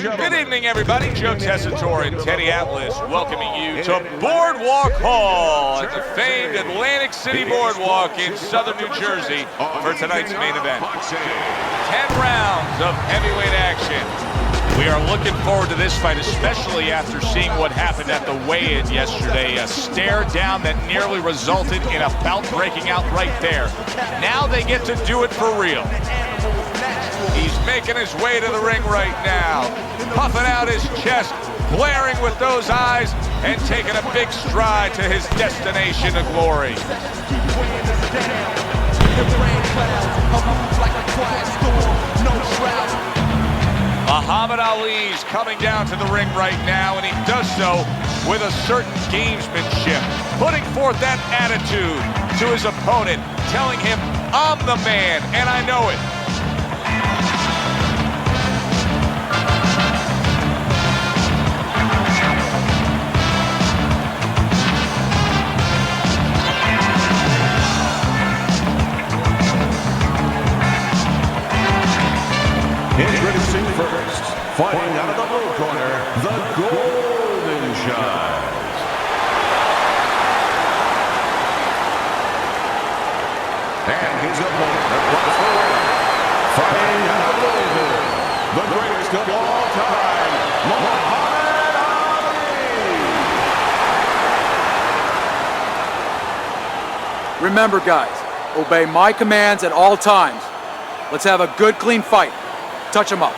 Good evening, everybody. Joe Tessitore and Teddy Atlas welcoming you to Boardwalk Hall at the famed Atlantic City Boardwalk in southern New Jersey for tonight's main event. 10 rounds of heavyweight action. We are looking forward to this fight, especially after seeing what happened at the weigh-in yesterday. A stare down that nearly resulted in a bout breaking out right there. Now they get to do it for real. He's making his way to the ring right now, puffing out his chest, glaring with those eyes, and taking a big stride to his destination of glory. Muhammad Ali's coming down to the ring right now, and he does so with a certain gamesmanship, putting forth that attitude to his opponent, telling him, "I'm the man, and I know it." Introducing first, fighting out of the blue corner, the Golden Child. And his opponent across the ring, fighting out of Louisville, the greatest of all time, Muhammad Ali. Remember, guys, obey my commands at all times. Let's have a good, clean fight. Touch him up.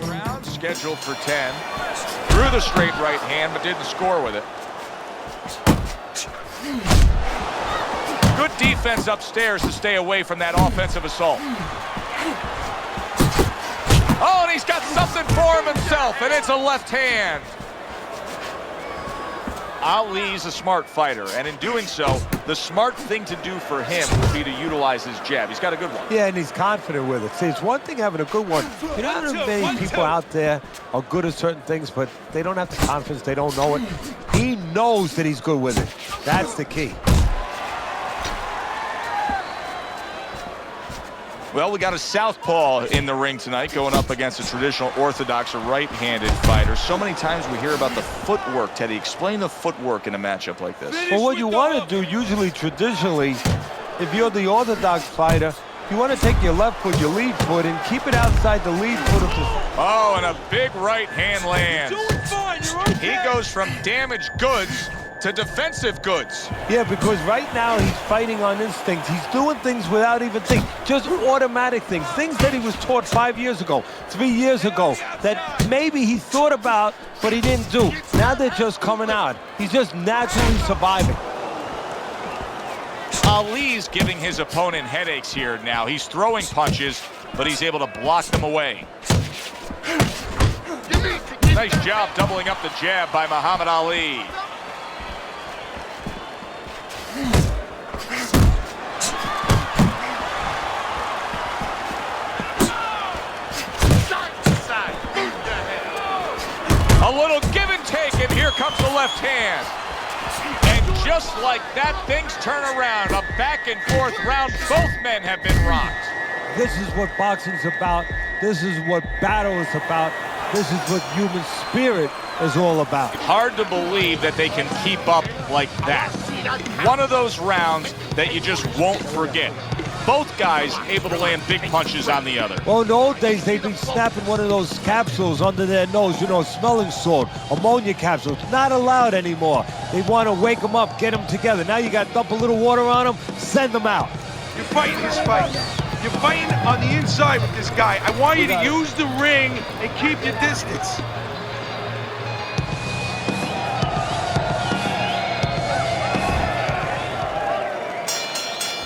Round scheduled for 10. Threw the straight right hand, but didn't score with it. Good defense upstairs to stay away from that offensive assault. Oh, and he's got something for him himself, and it's a left hand. Ali's a smart fighter, and in doing so, the smart thing to do for him would be to utilize his jab. He's got a good one. Yeah, and he's confident with it. See, it's one thing having a good one. You know, there are many people out there are good at certain things, but they don't have the confidence. They don't know it. He knows that he's good with it. That's the key. Well, we got a southpaw in the ring tonight going up against a traditional orthodox or right-handed fighter. So many times we hear about the footwork. Teddy, explain the footwork in a matchup like this. Well, what you want to do, usually, traditionally, if you're the orthodox fighter, you want to take your left foot, your lead foot, and keep it outside the lead foot of the... Oh, and a big right hand lands. He goes from damaged goods to defensive goods. Yeah, because right now he's fighting on instinct. He's doing things without even thinking, just automatic things that he was taught 5 years ago, 3 years ago, that maybe he thought about, but he didn't do. Now they're just coming out. He's just naturally surviving. Ali's giving his opponent headaches here now. He's throwing punches, but he's able to block them away. Nice job doubling up the jab by Muhammad Ali. A little give and take, and here comes the left hand. And just like that, things turn around. A back and forth round. Both men have been rocked. This is what boxing's about. This is what battle is about. This is what human spirit is all about. Hard to believe that they can keep up like that. One of those rounds that you just won't forget. Both guys able to land big punches on the other. Well, in the old days, they'd be snapping one of those capsules under their nose, you know, smelling salt, ammonia capsules. Not allowed anymore. They want to wake them up, get them together. Now you got to dump a little water on them, send them out. You're fighting this fight. You're fighting on the inside with this guy. I want you to use the ring and keep your distance.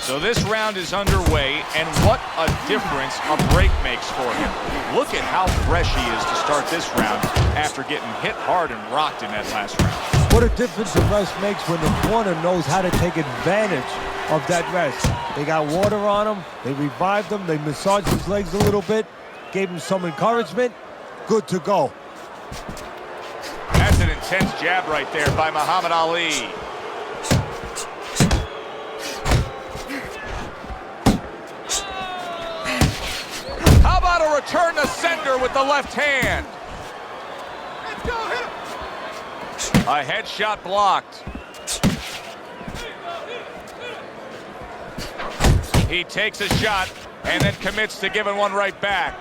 So this round is underway, and what a difference a break makes for him. Look at how fresh he is to start this round after getting hit hard and rocked in that last round. What a difference the rest makes when the corner knows how to take advantage of that rest. They got water on him, they revived him, they massaged his legs a little bit, gave him some encouragement, good to go. That's an intense jab right there by Muhammad Ali. How about a return to sender with the left hand. A headshot blocked. He takes a shot and then commits to giving one right back.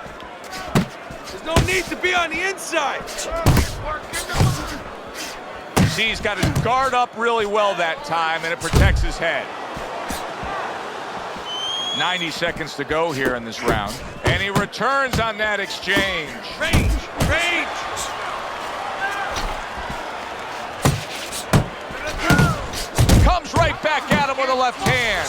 There's no need to be on the inside. See, he's got his guard up really well that time, and it protects his head. 90 seconds to go here in this round. And he returns on that exchange. Range, range. Comes right back at him with a left hand.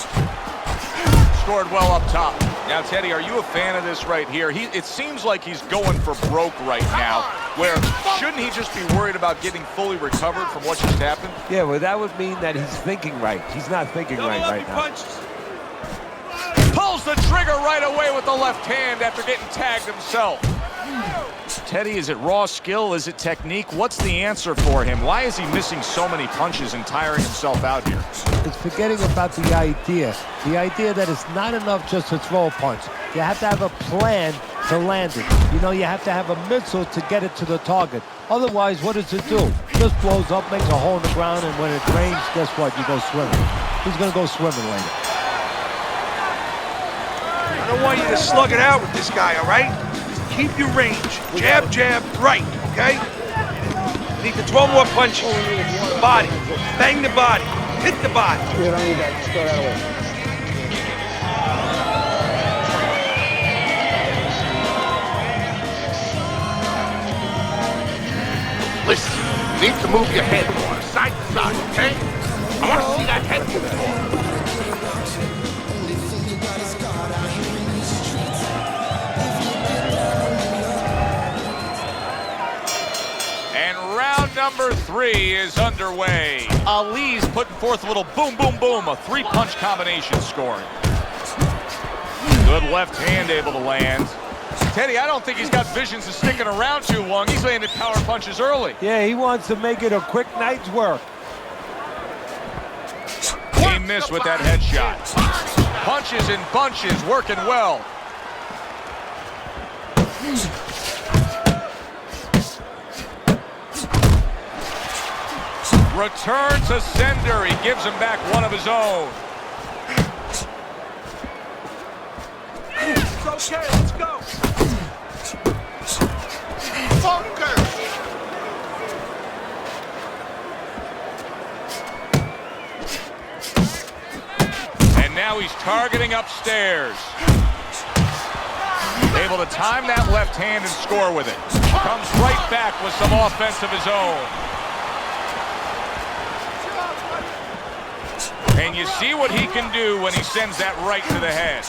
Scored well up top. Now, Teddy, are you a fan of this right here? It seems like he's going for broke right now, where shouldn't he just be worried about getting fully recovered from what just happened? Yeah, well, that would mean that he's thinking right. He's not thinking right now. Punches. Pulls the trigger right away with the left hand after getting tagged himself. Teddy, is it raw skill? Is it technique? What's the answer for him? Why is he missing so many punches and tiring himself out here? It's forgetting about the idea that it's not enough just to throw a punch. You have to have a plan to land it. You know, you have to have a missile to get it to the target. Otherwise, what does it do? Just blows up, makes a hole in the ground, and when it rains, guess what? You go swimming. He's going to go swimming later. I don't want you to slug it out with this guy, all right? Keep your range. Jab, jab, right, okay? You need to throw more punches. The body. Bang the body. Hit the body. You don't need that. Just throw that away. Listen, you need to move your head more, side to side, okay? I want to see that head move more. Round number 3 is underway. Ali's putting forth a little boom, boom, boom, a 3-punch combination scoring. Good left hand able to land. Teddy, I don't think he's got visions of sticking around too long. He's landed power punches early. Yeah, he wants to make it a quick night's work. He missed with that headshot. Punches in bunches, working well. Return to sender. He gives him back one of his own. It's okay, let's go. And now he's targeting upstairs. Able to time that left hand and score with it. Comes right back with some offense of his own. And you see what he can do when he sends that right to the head.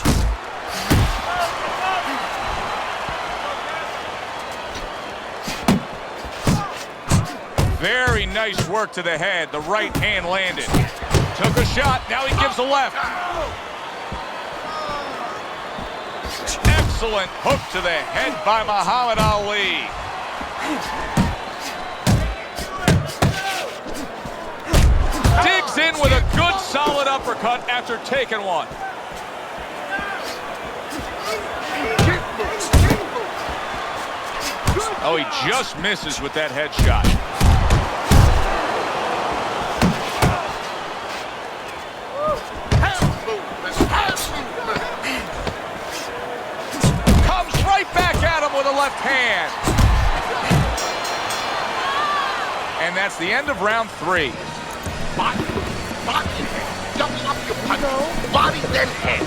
Very nice work to the head. The right hand landed. Took a shot. Now he gives the left. Excellent hook to the head by Muhammad Ali. Digs in with a good solid uppercut after taking one. Oh, he just misses with that headshot. Comes right back at him with a left hand. And that's the end of round 3. Body, head. Double up your punch. Body, then head.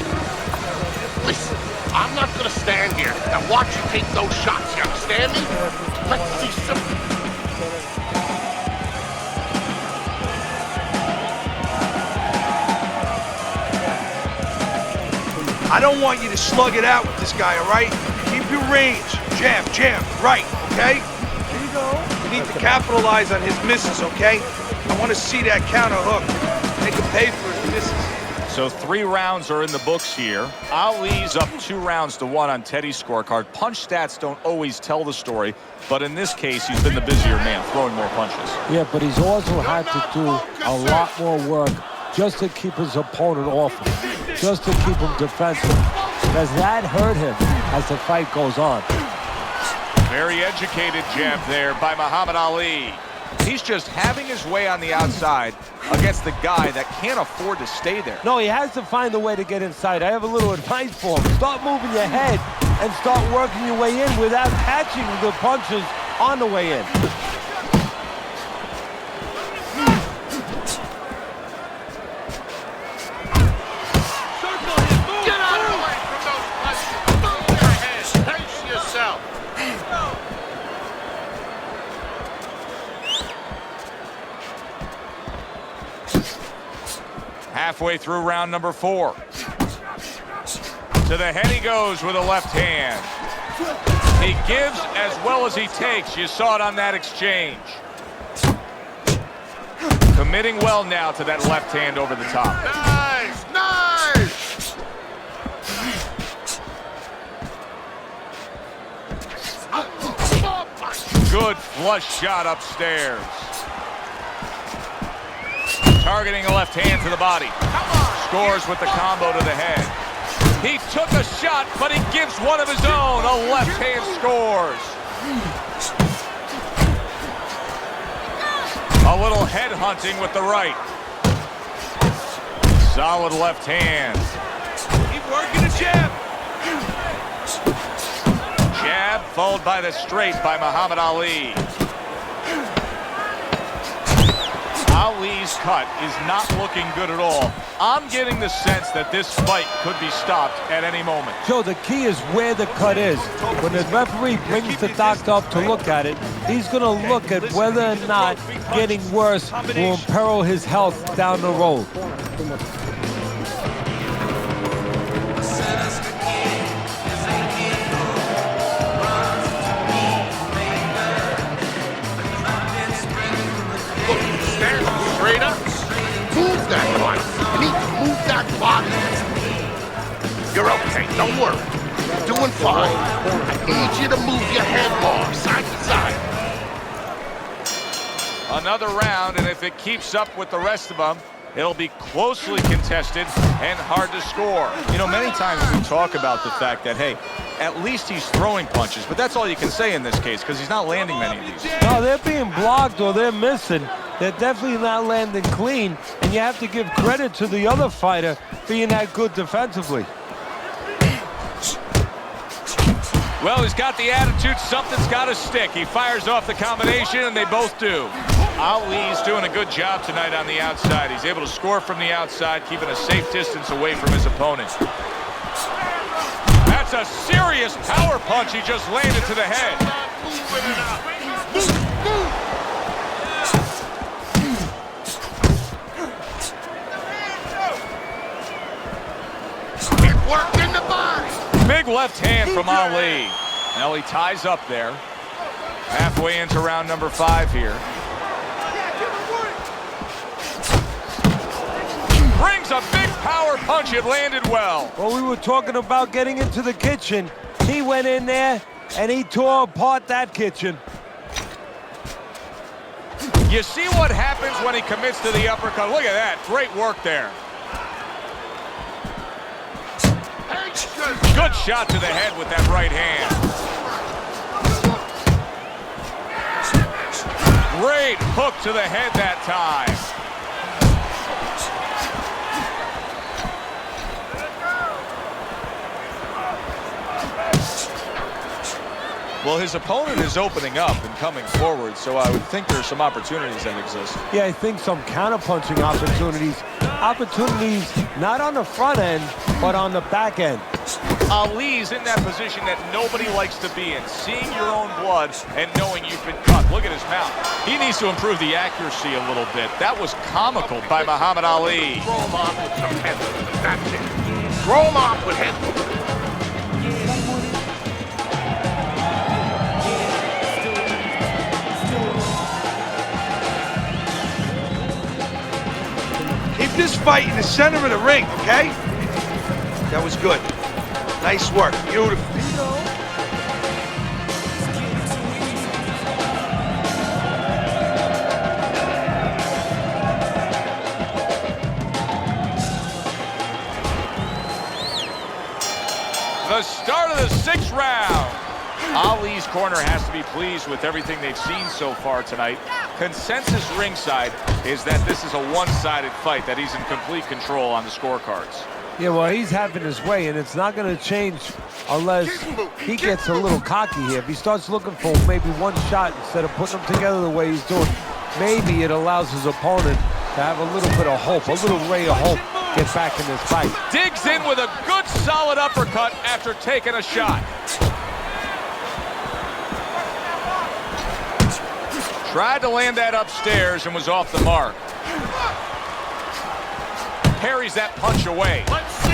Listen, I'm not gonna stand here and watch you take those shots. You understand me? Let's see some. I don't want you to slug it out with this guy, all right? Keep your range. Jab, jab, right, okay? Here you go. You need to capitalize on his misses, okay? I want to see that counter hook. Make him pay for his misses. So 3 rounds are in the books here. Ali's up 2 rounds to 1 on Teddy's scorecard. Punch stats don't always tell the story, but in this case, he's been the busier man, throwing more punches. Yeah, but he's also had to do a lot more work just to keep his opponent off him, just to keep him defensive. Does that hurt him as the fight goes on? Very educated jab there by Muhammad Ali. He's just having his way on the outside against the guy that can't afford to stay there. No, he has to find a way to get inside. I have a little advice for him. Start moving your head and start working your way in without catching the punches on the way in. Get out of the way from those punches. Move your head. Pace yourself. Halfway through round number 4. To the head he goes with a left hand. He gives as well as he takes. You saw it on that exchange. Committing well now to that left hand over the top. Nice, nice. Good flush shot upstairs. Targeting a left hand to the body. Scores with the combo to the head. He took a shot, but he gives one of his own. A left hand scores. A little head hunting with the right. Solid left hand. Keep working the jab. Jab followed by the straight by Muhammad Ali. Ali's cut is not looking good at all. I'm getting the sense that this fight could be stopped at any moment. Joe, the key is where the cut is. When the referee brings the doctor up to look at it, he's going to look at whether or not getting worse will imperil his health down the road. Straight up. Move that body. You need to move that body. You're okay. Don't worry. You're doing fine. I need you to move your head more, side to side. Another round, and if it keeps up with the rest of them, it'll be closely contested and hard to score. You know, many times we talk about the fact that, hey, at least he's throwing punches, but that's all you can say in this case because he's not landing many of these. No, they're being blocked or they're missing. They're definitely not landing clean, and you have to give credit to the other fighter being that good defensively. Well, he's got the attitude, something's got to stick. He fires off the combination, and they both do. Ali's doing a good job tonight on the outside. He's able to score from the outside, keeping a safe distance away from his opponent. That's a serious power punch he just landed to the head. Work in the body. Big left hand from Ali. Now he ties up there. Halfway into round number 5 here. Brings a big power punch. It landed well. Well, we were talking about getting into the kitchen. He went in there and he tore apart that kitchen. You see what happens when he commits to the uppercut. Look at that. Great work there. Good shot to the head with that right hand. Great hook to the head that time. Well, his opponent is opening up and coming forward, so I would think there's some opportunities that exist. Yeah, I think some counter-punching opportunities. Opportunities not on the front end, but on the back end. Ali's in that position that nobody likes to be in. Seeing your own blood and knowing you've been cut. Look at his mouth. He needs to improve the accuracy a little bit. That was comical by Muhammad Ali. Throw him off with some head movement. That's it. Throw him off with head movement. Keep this fight in the center of the ring, okay? That was good. Nice work. Beautiful. this round. Ali's corner has to be pleased with everything they've seen so far tonight. Consensus ringside is that this is a one-sided fight, that he's in complete control on the scorecards. Yeah, well, he's having his way, and it's not going to change unless he gets a little cocky here. If he starts looking for maybe one shot instead of putting them together the way he's doing, maybe it allows his opponent to have a little bit of hope, a little ray of hope, get back in this fight. Digs in with a good solid uppercut after taking a shot. Tried to land that upstairs and was off the mark. Parries that punch away.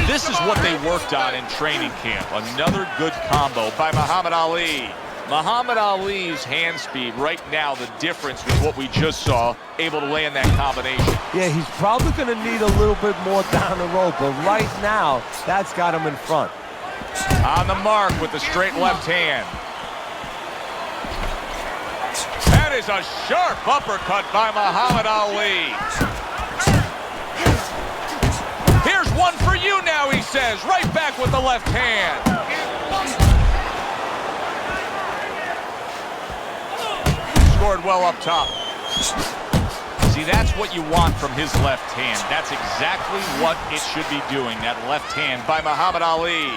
This is what they worked on in training camp. Another good combo by Muhammad Ali. Muhammad Ali's hand speed right now, the difference with what we just saw, able to land that combination. Yeah, he's probably going to need a little bit more down the road, but right now, that's got him in front. On the mark with the straight left hand. That is a sharp uppercut by Muhammad Ali. Here's one for you now, he says. Right back with the left hand. Scored well up top. See, that's what you want from his left hand. That's exactly what it should be doing, that left hand by Muhammad Ali.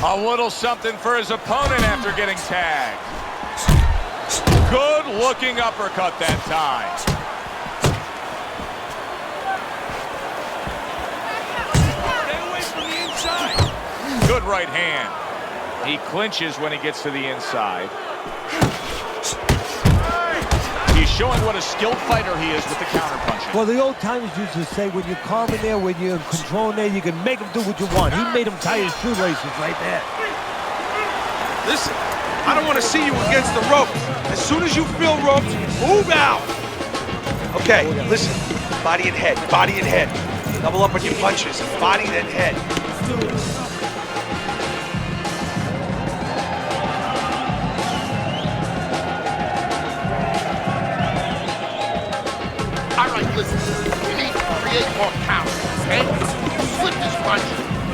A little something for his opponent after getting tagged. Good looking uppercut that time. Stay away from the inside. Good right hand. He clinches when he gets to the inside. He's showing what a skilled fighter he is with the counterpunching. Well, the old timers used to say, when you're calm in there, when you're in control in there, you can make him do what you want. He made him tie his shoelaces right there. Listen, I don't want to see you against the ropes. As soon as you feel ropes, move out. Okay, listen. Body and head, body and head. Double up on your punches. Body and head. All right, listen. You need to create more power, okay? Flip this punch,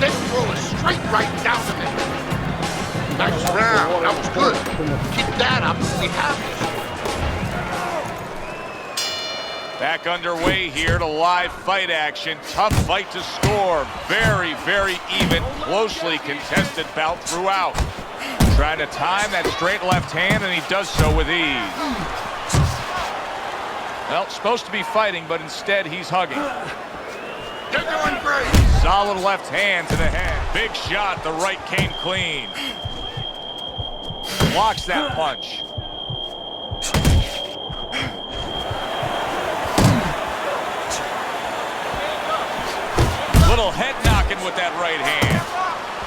then throw a straight right down the middle. Nice round. That was good. Keep that up. We have this. Back underway here to live fight action. Tough fight to score. Very, very even, closely contested bout throughout. Trying to time that straight left hand, and he does so with ease. Well, supposed to be fighting, but instead he's hugging. You're doing great. Solid left hand to the head. Big shot. The right came clean. Blocks that punch. Little head knocking with that right hand.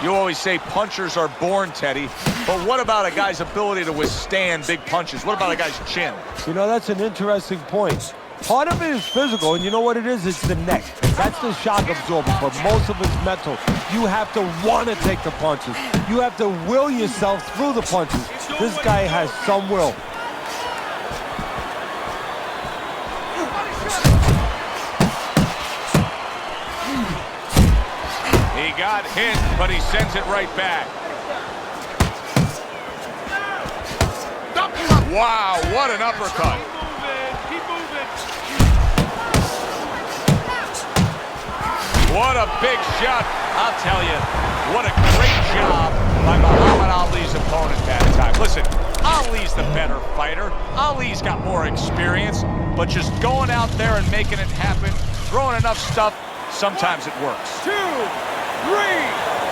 You always say punchers are born, Teddy, but what about a guy's ability to withstand big punches? What about a guy's chin? You know, that's an interesting point. Part of it is physical, and you know what it is? It's the neck. That's the shock absorber, but most of it's mental. You have to want to take the punches. You have to will yourself through the punches. This guy has some will. He got hit, but he sends it right back. Wow, what an uppercut. What a big shot. I'll tell you, what a great job by Muhammad Ali's opponent that time. Listen, Ali's the better fighter. Ali's got more experience, but just going out there and making it happen, throwing enough stuff, sometimes it works. 2, 3,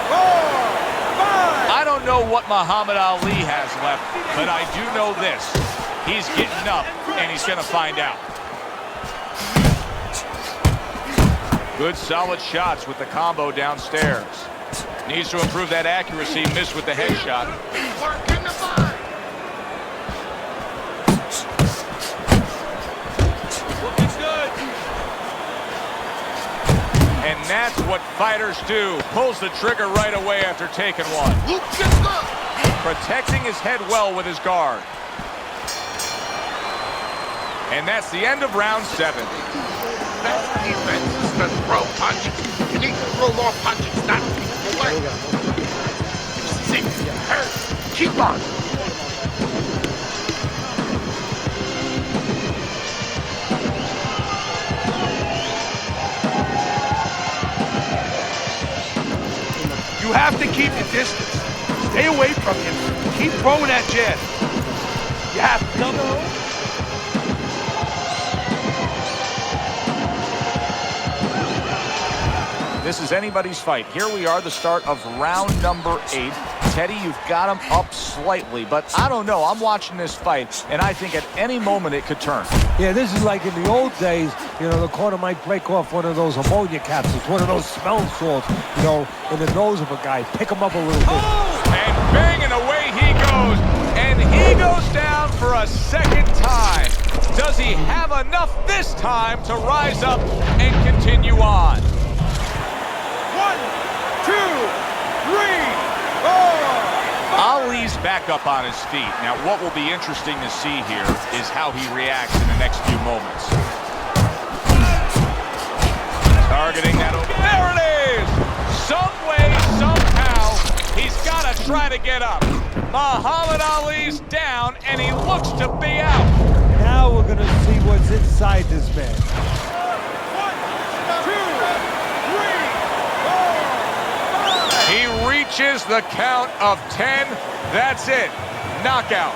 4, 5. I don't know what Muhammad Ali has left, but I do know this. He's getting up, and he's going to find out. Good solid shots with the combo downstairs. Needs to improve that accuracy. Missed with the headshot. Working the line. Looking good. And that's what fighters do. Pulls the trigger right away after taking one. Looking good. Protecting his head well with his guard. And that's the end of round 7. Best defense is to throw punches. You need to throw more punches, not keep them away. See, Hey, keep on. You have to keep your distance. Stay away from him. Keep throwing that jab. You have to. This is anybody's fight. Here we are, the start of round number 8. Teddy, you've got him up slightly, but I don't know. I'm watching this fight, and I think at any moment it could turn. Yeah, this is like in the old days, you know, the corner might break off one of those ammonia capsules, one of those smell salts, you know, in the nose of a guy. Pick him up a little bit. Oh, and bang, and away he goes. And he goes down for a second time. Does he have enough this time to rise up and continue on? 1, 2, 3, 4. Ali's back up on his feet. Now, what will be interesting to see here is how he reacts in the next few moments. Targeting that over. There it is! Some way, somehow, he's got to try to get up. Muhammad Ali's down, and he looks to be out. Now we're going to see what's inside this man. 1, 2, 3, 4. He reaches the count of 10. That's it. Knockout.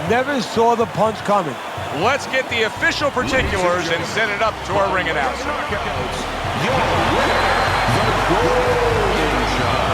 Never saw the punch coming. Let's get the official particulars and send it up to our ring announcer. Your winner, the Golden Shot.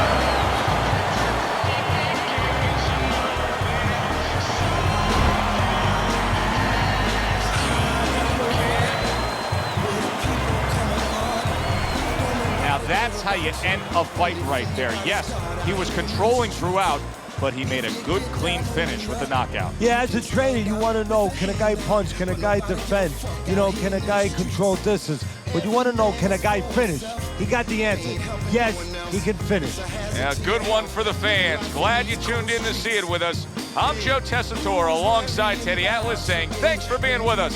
That's how you end a fight right there. Yes, he was controlling throughout, but he made a good, clean finish with the knockout. Yeah, as a trainer, you want to know, can a guy punch? Can a guy defend? You know, can a guy control distance? But you want to know, can a guy finish? He got the answer. Yes, he can finish. Yeah, good one for the fans. Glad you tuned in to see it with us. I'm Joe Tessitore alongside Teddy Atlas saying thanks for being with us.